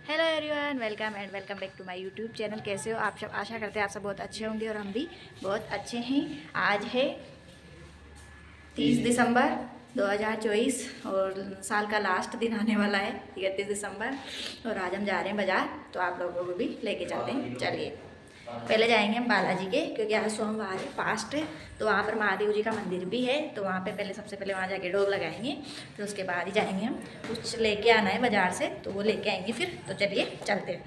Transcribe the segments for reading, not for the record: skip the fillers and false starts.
Hello everyone, welcome and welcome back to my YouTube channel. कैसे हो आप सब? आशा करते हैं आप सब बहुत अच्छे होंगे और हम भी बहुत अच्छे हैं। आज है 30 दिसंबर 2024 और साल का लास्ट दिन आने वाला है 31 दिसंबर। और आज हम जा रहे हैं बाज़ार, तो आप लोगों को भी लेके चलते हैं। चलिए, पहले जाएंगे हम बालाजी के, क्योंकि आज सोमवार है, फास्ट है। तो वहाँ पर महादेव जी का मंदिर भी है, तो वहाँ पे पहले सबसे पहले वहाँ जाके डोग लगाएंगे। फिर उसके बाद ही जाएंगे हम। कुछ लेके आना है बाज़ार से, तो वो लेके आएंगे फिर। तो चलिए चलते हैं।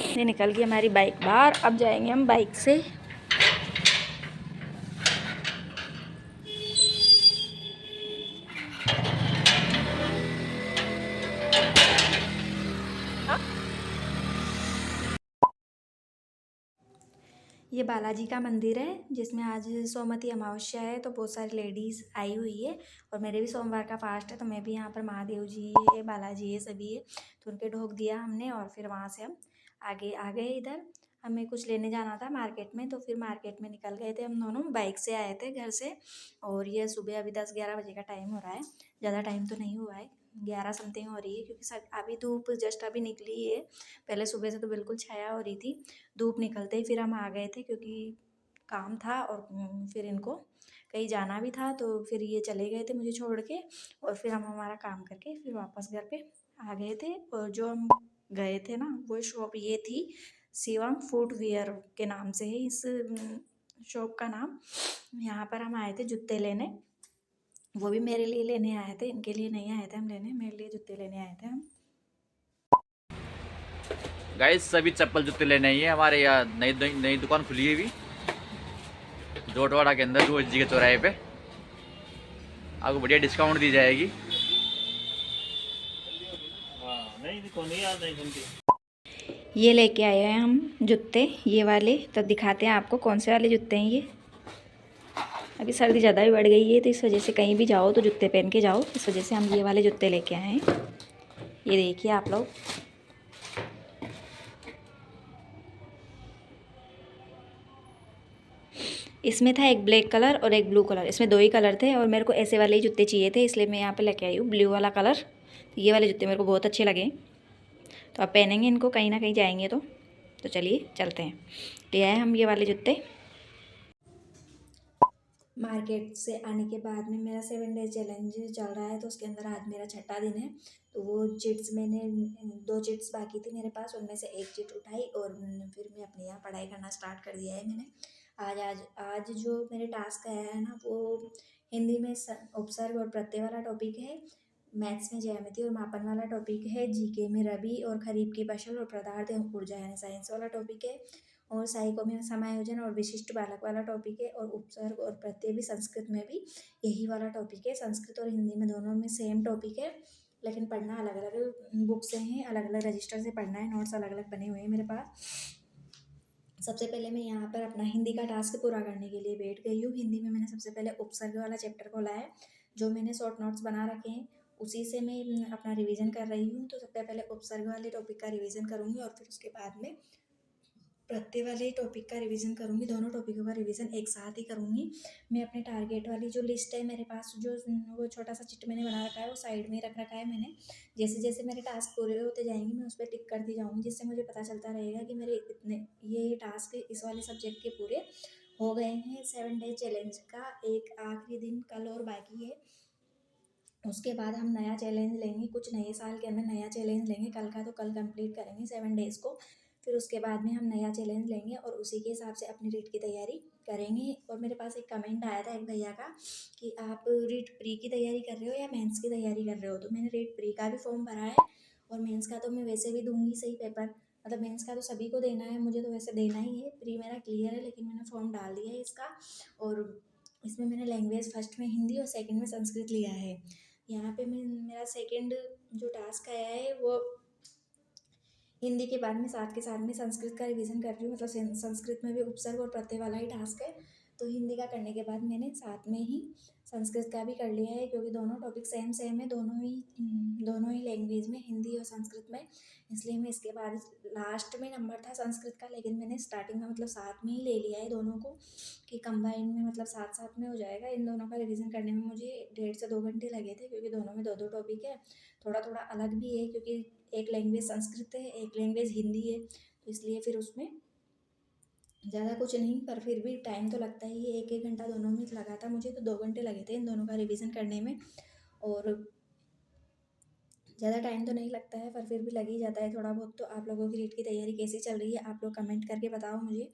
ये निकल गई हमारी बाइक बाहर, अब जाएंगे हम बाइक से। ये बालाजी का मंदिर है, जिसमें आज सोमवती अमावस्या है, तो बहुत सारी लेडीज़ आई हुई है। और मेरे भी सोमवार का फास्ट है, तो मैं भी यहाँ पर महादेव जी है, बालाजी है, सभी है। तो उनके ढोक दिया हमने और फिर वहाँ से हम आगे आ गए। इधर हमें कुछ लेने जाना था मार्केट में, तो फिर मार्केट में निकल गए थे। हम दोनों बाइक से आए थे घर से। और ये सुबह अभी 10-11 बजे का टाइम हो रहा है, ज़्यादा टाइम तो नहीं हुआ है, 11 समथिंग हो रही है, क्योंकि सब अभी धूप जस्ट अभी निकली है। पहले सुबह से तो बिल्कुल छाया हो रही थी। धूप निकलते ही फिर हम आ गए थे, क्योंकि काम था और फिर इनको कहीं जाना भी था, तो फिर ये चले गए थे मुझे छोड़ के। और फिर हम हमारा काम करके फिर वापस घर पे आ गए थे। और जो हम गए थे ना, वो शॉप ये थी, शिवम फुटवियर के नाम से है इस शॉप का नाम। यहाँ पर हम आए थे जूते लेने, वो भी मेरे लिए लेने आए थे, इनके लिए नहीं आए थे हम लेने, मेरे लिए जूते लेने आए थे हम। गाइस सभी चप्पल जूते लेने आई है हमारे यहाँ। नई नई नई दुकान खुली है अभी जोटवाड़ा के अंदर, रोज जी के चौराहे पे। आपको बढ़िया डिस्काउंट दी जाएगी। ये लेके आए हैं हम जूते, ये वाले। तो दिखाते हैं आपको कौन से वाले जूते हैं ये। अभी सर्दी ज़्यादा भी बढ़ गई है, तो इस वजह से कहीं भी जाओ तो जूते पहन के जाओ, इस वजह से हम ये वाले जूते लेके आए हैं। ये देखिए आप लोग, इसमें था एक ब्लैक कलर और एक ब्लू कलर, इसमें दो ही कलर थे और मेरे को ऐसे वाले ही जूते चाहिए थे, इसलिए मैं यहाँ पे लेके आई हूँ ब्लू वाला कलर। ये वाले जूते मेरे को बहुत अच्छे लगे, तो अब पहनेंगे इनको कहीं ना कहीं जाएंगे तो चलिए चलते हैं। ले आए हम ये वाले जूते। मार्केट से आने के बाद में मेरा 7 डेज चैलेंज चल रहा है, तो उसके अंदर आज मेरा छठा दिन है। तो वो चिट्स मैंने 2 चिट्स बाकी थी मेरे पास, उनमें से एक चिट उठाई और फिर मैं अपने यहाँ पढ़ाई करना स्टार्ट कर दिया है मैंने। आज आज आज जो मेरे टास्क आया है ना, वो हिंदी में उपसर्ग और प्रत्यय वाला टॉपिक है, मैथ्स में ज्यामिति और मापन वाला टॉपिक है, जीके में रबी और खरीफ की फसल और पदार्थ एवं ऊर्जा यानी साइंस वाला टॉपिक है, और साइको में समायोजन और विशिष्ट बालक वाला टॉपिक है, और उपसर्ग और प्रत्यय भी संस्कृत में भी यही वाला टॉपिक है। संस्कृत और हिंदी में दोनों में सेम टॉपिक है, लेकिन पढ़ना अलग अलग बुक से है, अलग अलग रजिस्टर से पढ़ना है, नोट्स अलग अलग बने हुए हैं मेरे पास। सबसे पहले मैं यहाँ पर अपना हिंदी का टास्क पूरा करने के लिए बैठ गई हूँ। हिंदी में मैंने सबसे पहले उपसर्ग वाला चैप्टर खोला है, जो मैंने शॉर्ट नोट्स बना रखे हैं, उसी से मैं अपना रिवीजन कर रही हूँ। तो सबसे पहले उपसर्ग वाले टॉपिक का रिवीजन करूँगी और फिर उसके बाद में प्रत्यय वाले टॉपिक का रिवीजन करूँगी। दोनों टॉपिकों का रिवीजन एक साथ ही करूँगी। मैं अपने टारगेट वाली जो लिस्ट है मेरे पास, जो वो छोटा सा चिट मैंने बना रखा है, वो साइड में रख रखा है मैंने। जैसे जैसे मेरे टास्क पूरे होते जाएंगे मैं उस पर टिक करती जाऊँगी, जिससे मुझे पता चलता रहेगा कि मेरे इतने ये टास्क इस वाले सब्जेक्ट के पूरे हो गए हैं। 7 डे चैलेंज का एक आखिरी दिन कल और बाकी है, उसके बाद हम नया चैलेंज लेंगे। कुछ नए साल के अंदर नया चैलेंज लेंगे, कल का तो कल कंप्लीट करेंगे 7 डेज़ को। फिर उसके बाद में हम नया चैलेंज लेंगे और उसी के हिसाब से अपनी रीट की तैयारी करेंगे। और मेरे पास एक कमेंट आया था एक भैया का कि आप रीट प्री की तैयारी कर रहे हो या मेंस की तैयारी कर रहे हो। तो मैंने रीट प्री का भी फॉर्म भरा है, और मेंस का तो मैं वैसे भी दूंगी सही पेपर, मतलब मेंस का तो सभी को देना है, मुझे तो वैसे देना ही है। प्री मेरा क्लियर है, लेकिन मैंने फॉर्म डाल दिया है इसका। और इसमें मैंने लैंग्वेज फर्स्ट में हिंदी और सेकंड में संस्कृत लिया है। यहाँ पे मैं मेरा सेकंड जो टास्क आया है वो हिंदी के बाद में साथ के साथ में संस्कृत का रिवीजन कर रही हूँ, मतलब संस्कृत में भी उपसर्ग और प्रत्यय वाला ही टास्क है। तो हिंदी का करने के बाद मैंने साथ में ही संस्कृत का भी कर लिया है, क्योंकि दोनों टॉपिक सेम सेम है, दोनों ही लैंग्वेज में, हिंदी और संस्कृत में। इसलिए मैं इसके बाद लास्ट में नंबर था संस्कृत का, लेकिन मैंने स्टार्टिंग में मतलब साथ में ही ले लिया है दोनों को, कि कंबाइन में मतलब साथ साथ में हो जाएगा। इन दोनों का रिवीजन करने में मुझे 1.5 से 2 घंटे लगे थे, क्योंकि दोनों में दो दो टॉपिक है, थोड़ा थोड़ा अलग भी है, क्योंकि एक लैंग्वेज संस्कृत है, एक लैंग्वेज हिंदी है, तो इसलिए फिर उसमें ज़्यादा कुछ नहीं, पर फिर भी टाइम तो लगता ही है। 1-1 घंटा दोनों में लगा था मुझे, तो 2 घंटे लगे थे इन दोनों का रिवीजन करने में। और ज़्यादा टाइम तो नहीं लगता है, पर फिर भी लग ही जाता है थोड़ा बहुत। तो आप लोगों की रीट की तैयारी कैसी चल रही है, आप लोग कमेंट करके बताओ मुझे,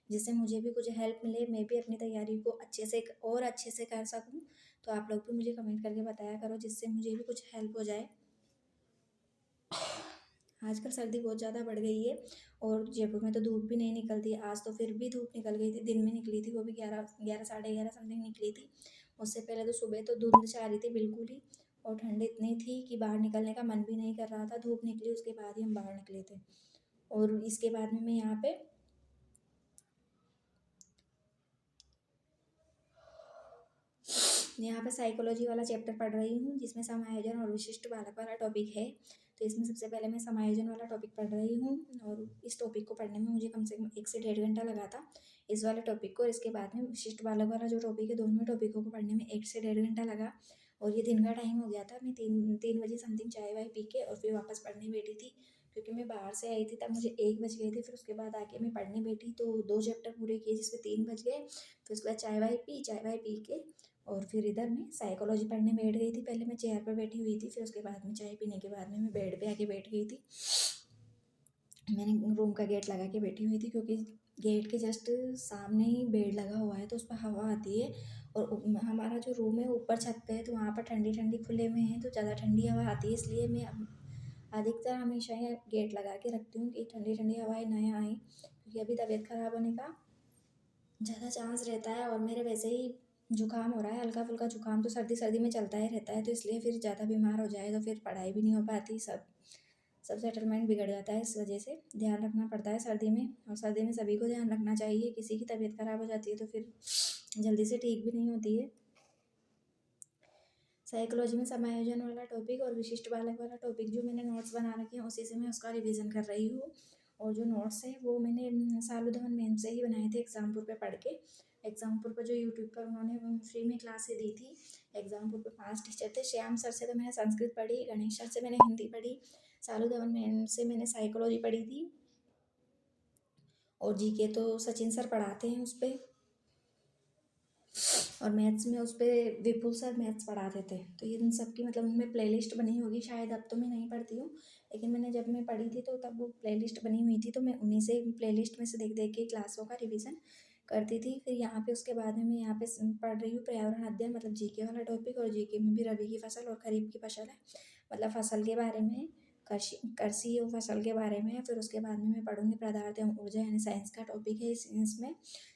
जिससे मुझे भी कुछ हेल्प मिले, मैं भी अपनी तैयारी को अच्छे से कर सकूँ। तो आप लोग भी मुझे कमेंट करके बताया करो, जिससे मुझे भी कुछ हेल्प हो जाए। आजकल सर्दी बहुत ज़्यादा बढ़ गई है, और जयपुर में तो धूप भी नहीं निकलती। आज तो फिर भी धूप निकल गई थी, दिन में निकली थी, वो भी 11 साढ़े 11 समथिंग निकली थी। उससे पहले तो सुबह तो धुंध छा रही थी बिल्कुल ही, और ठंड इतनी थी कि बाहर निकलने का मन भी नहीं कर रहा था। धूप निकली उसके बाद ही हम बाहर निकले थे। और इसके बाद में मैं यहाँ पे साइकोलॉजी वाला चैप्टर पढ़ रही हूँ, जिसमें समायोजन और विशिष्ट बालक वाला टॉपिक है। तो इसमें सबसे पहले मैं समायोजन वाला टॉपिक पढ़ रही हूँ, और इस टॉपिक को पढ़ने में मुझे कम से कम 1 से 1.5 घंटा लगा था, इस वाले टॉपिक को। और इसके बाद में विशिष्ट बालक वाला जो टॉपिक है, दोनों टॉपिकों को पढ़ने में 1 से 1.5 घंटा लगा। और ये दिन का टाइम हो गया था, मैं 3 बजे समथिंग चाय वाय पी के और फिर वापस पढ़ने बैठी थी, क्योंकि मैं बाहर से आई थी तब मुझे 1 बज गए थे। फिर उसके बाद आके मैं पढ़ने बैठी, तो 2 चैप्टर पूरे किए, जिसमें 3 बज गए। फिर उसके बाद चाय वाय पी के और फिर इधर मैं साइकोलॉजी पढ़ने बैठ गई थी। पहले मैं चेयर पर बैठी हुई थी, फिर उसके बाद में चाय पीने के बाद में मैं बेड पे आके बैठ गई थी। मैंने रूम का गेट लगा के बैठी हुई थी, क्योंकि गेट के जस्ट सामने ही बेड लगा हुआ है, तो उस पर हवा आती है। और हमारा जो रूम है ऊपर छत पे है, तो वहाँ पर ठंडी ठंडी खुले में है, तो ज़्यादा ठंडी हवा आती है। इसलिए मैं अधिकतर हमेशा ही गेट लगा के रखती हूँ, कि ठंडी ठंडी हवाएं न आए, क्योंकि अभी तबीयत ख़राब होने का ज़्यादा चांस रहता है। और मेरे वैसे ही जुकाम हो रहा है, हल्का फुल्का जुकाम तो सर्दी सर्दी में चलता ही रहता है, तो इसलिए फिर ज़्यादा बीमार हो जाए तो फिर पढ़ाई भी नहीं हो पाती, सब सेटलमेंट बिगड़ जाता है। इस वजह से ध्यान रखना पड़ता है सर्दी में, और सर्दी में सभी को ध्यान रखना चाहिए। किसी की तबीयत ख़राब हो जाती है तो फिर जल्दी से ठीक भी नहीं होती है। साइकोलॉजी में समायोजन वाला टॉपिक और विशिष्ट बालक वाला टॉपिक जो मैंने नोट्स बना रखे हैं, उसी से मैं उसका रिवीजन कर रही हूँ। और जो नोट्स हैं वो मैंने सालू धवन मैम से ही बनाए थे एग्जामपुर पे पढ़ के। एग्जामपुर पर जो यूट्यूब पर उन्होंने फ्री में क्लासें दी थी। एग्जामपुर पे 5 टीचर थे। श्याम सर से तो मैंने संस्कृत पढ़ी, गणेश सर से मैंने हिंदी पढ़ी, सालू धवन मैम से मैंने साइकोलॉजी पढ़ी थी, और जीके तो सचिन सर पढ़ाते हैं उस पर। और मैथ्स में उस पर विपुल सर मैथ्स पढ़ाते थे। तो ये इन सब की मतलब उनमें प्लेलिस्ट बनी होगी शायद, अब तो मैं नहीं पढ़ती हूँ, लेकिन मैंने जब मैं पढ़ी थी तो तब वो प्लेलिस्ट बनी हुई थी, तो मैं उन्हीं से प्लेलिस्ट में से देख देख के क्लासों का रिवीजन करती थी। फिर यहाँ पे उसके बाद में मैं यहाँ पे पढ़ रही हूँ पर्यावरण अध्ययन, मतलब जीके वाला टॉपिक। और जीके में भी रबी की फसल और खरीफ की फसल है, मतलब फसल के बारे में, कृषि और फसल के बारे में। फिर उसके बाद में मैं पढ़ूंगी पदार्थ एवं ऊर्जा, यानी साइंस का टॉपिक है। इसमें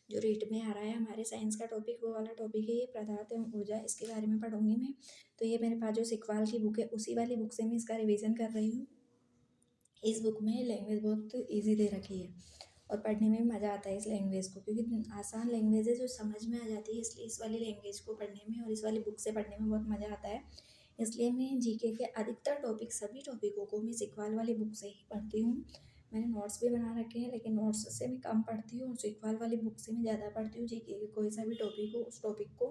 जो रीट में आ रहा है हमारे साइंस का टॉपिक, वो वाला टॉपिक है ये पदार्थ एवं ऊर्जा, इसके बारे में पढ़ूंगी मैं। तो ये मेरे पास जो सिकवाल की बुक है, उसी वाली बुक से मैं इसका रिवीजन कर रही हूँ। इस बुक में लैंग्वेज बहुत ईजी दे रखी है, और पढ़ने में मज़ा आता है इस लैंग्वेज को, क्योंकि आसान लैंग्वेज है जो समझ में आ जाती है। इसलिए इस वाली लैंग्वेज को पढ़ने में और इस वाली बुक से पढ़ने में बहुत मज़ा आता है। इसलिए मैं जीके के अधिकतर टॉपिक, सभी टॉपिकों को मैं सिकवाल वाली बुक से ही पढ़ती हूँ। मैंने नोट्स भी बना रखे हैं, लेकिन नोट्स से मैं कम पढ़ती हूँ, और सिकवाल वाली बुक से मैं ज़्यादा पढ़ती हूँ। जीके के कोई सा भी टॉपिक हो, उस टॉपिक को,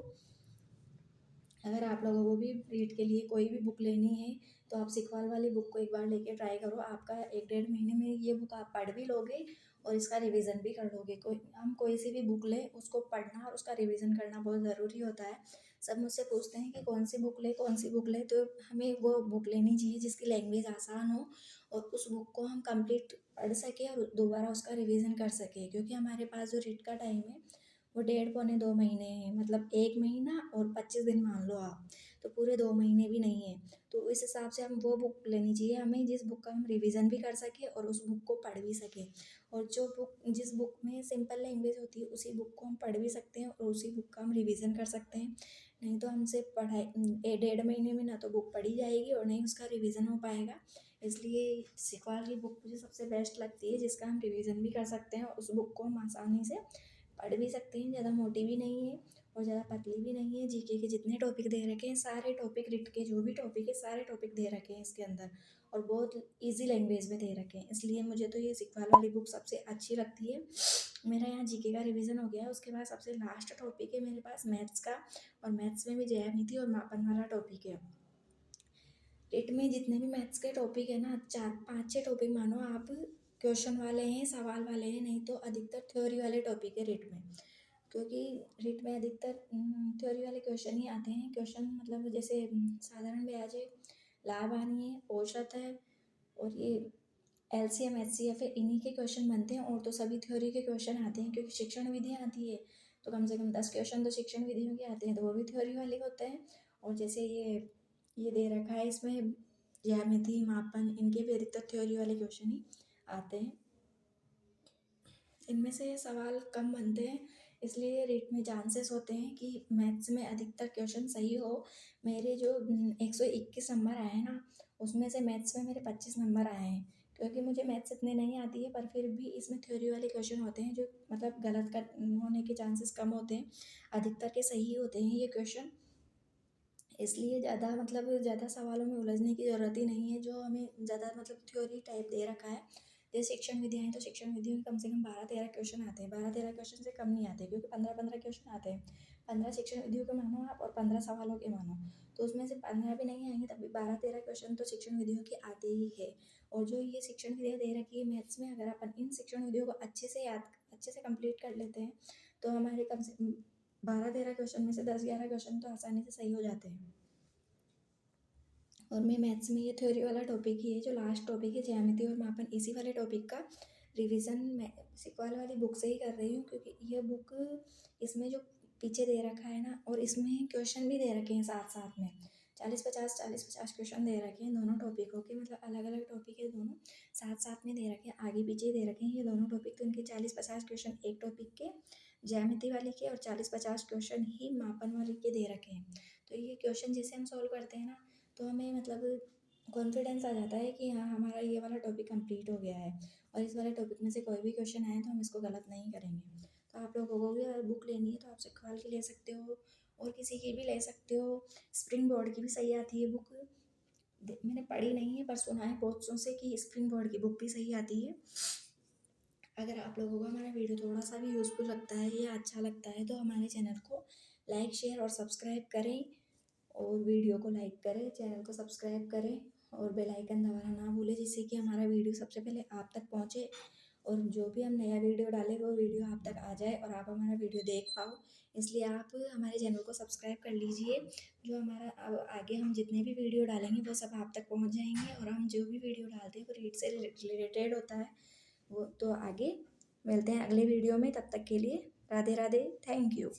अगर आप लोगों को भी रीड के लिए कोई भी बुक लेनी है, तो आप सिखवाल वाली बुक को एक बार लेके ट्राई करो। आपका 1-1.5 महीने में ये बुक आप पढ़ भी लोगे, और इसका रिवीजन भी कर लोगे। हम कोई सी भी बुक लें, उसको पढ़ना और उसका रिवीजन करना बहुत ज़रूरी होता है। सब मुझसे पूछते हैं कि कौन सी बुक ले, कौन सी बुक ले, तो हमें वो बुक लेनी चाहिए जिसकी लैंग्वेज आसान हो, और उस बुक को हम कंप्लीट पढ़ सकें और दोबारा उसका रिवीजन कर सकें। क्योंकि हमारे पास जो रीड का टाइम है वो 1.5 पौने 2 महीने है, मतलब 1 महीना और 25 दिन मान लो आप, तो पूरे 2 महीने भी नहीं है। तो इस हिसाब से हम वो बुक लेनी चाहिए हमें, जिस बुक का हम रिवीजन भी कर सकें और उस बुक को पढ़ भी सकें। और जिस बुक में सिंपल लैंग्वेज होती है, उसी बुक को हम पढ़ भी सकते हैं और उसी बुक का हम रिवीजन कर सकते हैं। नहीं तो हमसे पढ़ाई 1.5 महीने में ना तो बुक पढ़ी जाएगी और नहीं उसका रिवीजन हो पाएगा। इसलिए सिखवाल की बुक मुझे सबसे बेस्ट लगती है, जिसका हम रिवीजन भी कर सकते हैं और उस बुक को हम आसानी से पढ़ भी सकते हैं, ज़्यादा मोटी भी नहीं है और ज़्यादा पतली भी नहीं है। जीके के जितने टॉपिक दे रखे हैं सारे टॉपिक, रिट के जो भी टॉपिक है सारे टॉपिक दे रखे हैं इसके अंदर, और बहुत इजी लैंग्वेज में दे रखे हैं। इसलिए मुझे तो ये सिक्वाल वाली बुक सबसे अच्छी लगती है। मेरा यहाँ जीके का रिवीजन हो गया है। उसके बाद सबसे लास्ट टॉपिक है मेरे पास मैथ्स का, और मैथ्स में भी ज्यामिति और मापन वाला टॉपिक है। रिट में जितने भी मैथ्स के टॉपिक है ना, 4-5-6 टॉपिक मानो आप क्वेश्चन वाले हैं, सवाल वाले हैं, नहीं तो अधिकतर थ्योरी वाले टॉपिक है रिट में। क्योंकि रिट में अधिकतर थ्योरी वाले क्वेश्चन ही आते हैं। क्वेश्चन मतलब जैसे साधारण ब्याज है, लाभ हानि है, औसत है, और ये एलसीएम एचसीएफ है, इन्हीं के क्वेश्चन बनते हैं। और तो सभी थ्योरी के क्वेश्चन आते हैं, क्योंकि शिक्षण विधियाँ आती है तो कम से कम 10 क्वेश्चन तो शिक्षण विधियों के आते हैं, तो वो भी थ्योरी वाले होते हैं। और जैसे ये दे रखा है इसमें ज्यामिति, मापन, इनके भी अधिकतर थ्योरी वाले क्वेश्चन ही आते हैं। इनमें से सवाल कम बनते हैं, इसलिए रेट में चांसेस होते हैं कि मैथ्स में अधिकतर क्वेश्चन सही हो। मेरे जो 121 नंबर आए हैं ना, उसमें से मैथ्स में मेरे 25 नंबर आए हैं। क्योंकि मुझे मैथ्स इतने नहीं आती है, पर फिर भी इसमें थ्योरी वाले क्वेश्चन होते हैं जो मतलब गलत कर होने के चांसेस कम होते हैं, अधिकतर के सही होते हैं ये क्वेश्चन। इसलिए ज़्यादा सवालों में उलझने की ज़रूरत ही नहीं है। जो हमें ज़्यादा मतलब थ्योरी टाइप दे रखा है, जैसे शिक्षण विधियाँ हैं तो शिक्षण विधियों के कम से कम 12-13 क्वेश्चन आते हैं। 12-13 क्वेश्चन से कम नहीं आते, क्योंकि 15-15 क्वेश्चन आते हैं। 15 शिक्षण विधियों के मानो आप, और 15 सवालों के मानो, तो उसमें से 15 भी नहीं आएंगे, तब भी 12-13 क्वेश्चन तो शिक्षण विधियों के आते ही है। और जो ये शिक्षण विधियाँ दे रखी है मैथ्स में, अगर अपन इन शिक्षण विधियों को अच्छे से कंप्लीट कर लेते हैं तो हमारे कम से 12-13 क्वेश्चन में से 10-11 क्वेश्चन तो आसानी से सही हो जाते हैं। और मैं मैथ्स में ये थ्योरी वाला टॉपिक ही है जो लास्ट टॉपिक है, ज्यामिति और मापन, इसी वाले टॉपिक का रिवीजन मैं सिक्वाल वाली बुक से ही कर रही हूँ। क्योंकि ये बुक, इसमें जो पीछे दे रखा है ना, और इसमें क्वेश्चन भी दे रखे हैं साथ साथ में, 40-50 क्वेश्चन दे रखे हैं दोनों टॉपिकों के, मतलब अलग अलग टॉपिक है दोनों, साथ साथ में दे रखे हैं, आगे पीछे दे रखे हैं ये दोनों टॉपिक। तो इनके 40-50 क्वेश्चन एक टॉपिक के ज्यामिति वाले के, और 40-50 क्वेश्चन ही मापन वाले के दे रखे हैं। तो ये क्वेश्चन जैसे हम सॉल्व करते हैं ना, तो हमें मतलब कॉन्फिडेंस आ जाता है कि हाँ, हमारा ये वाला टॉपिक कंप्लीट हो गया है, और इस वाले टॉपिक में से कोई भी क्वेश्चन आए तो हम इसको गलत नहीं करेंगे। तो आप लोगों को भी अगर बुक लेनी है तो आप सिक्वाल की ले सकते हो, और किसी की भी ले सकते हो। स्प्रिंग बोर्ड की भी सही आती है बुक। मैंने पढ़ी नहीं है, पर सुना है बहुतों से कि स्प्रिंग बोर्ड की बुक भी सही आती है। अगर आप लोगों को हमारा वीडियो थोड़ा सा भी यूज़फुल लगता है या अच्छा लगता है तो हमारे चैनल को लाइक, शेयर और सब्सक्राइब करें, और वीडियो को लाइक करें, चैनल को सब्सक्राइब करें, और बेल आइकन दबाना ना भूलें, जिससे कि हमारा वीडियो सबसे पहले आप तक पहुंचे, और जो भी हम नया वीडियो डालें वो वीडियो आप तक आ जाए और आप हमारा वीडियो देख पाओ। इसलिए आप हमारे चैनल को सब्सक्राइब कर लीजिए। जो हमारा अब आगे हम जितने भी वीडियो डालेंगे वो सब आप तक पहुँच जाएंगे, और हम जो भी वीडियो डालते हैं वो रीड से रिलेटेड होता है। वो तो आगे मिलते हैं अगले वीडियो में, तब तक के लिए राधे राधे, थैंक यू।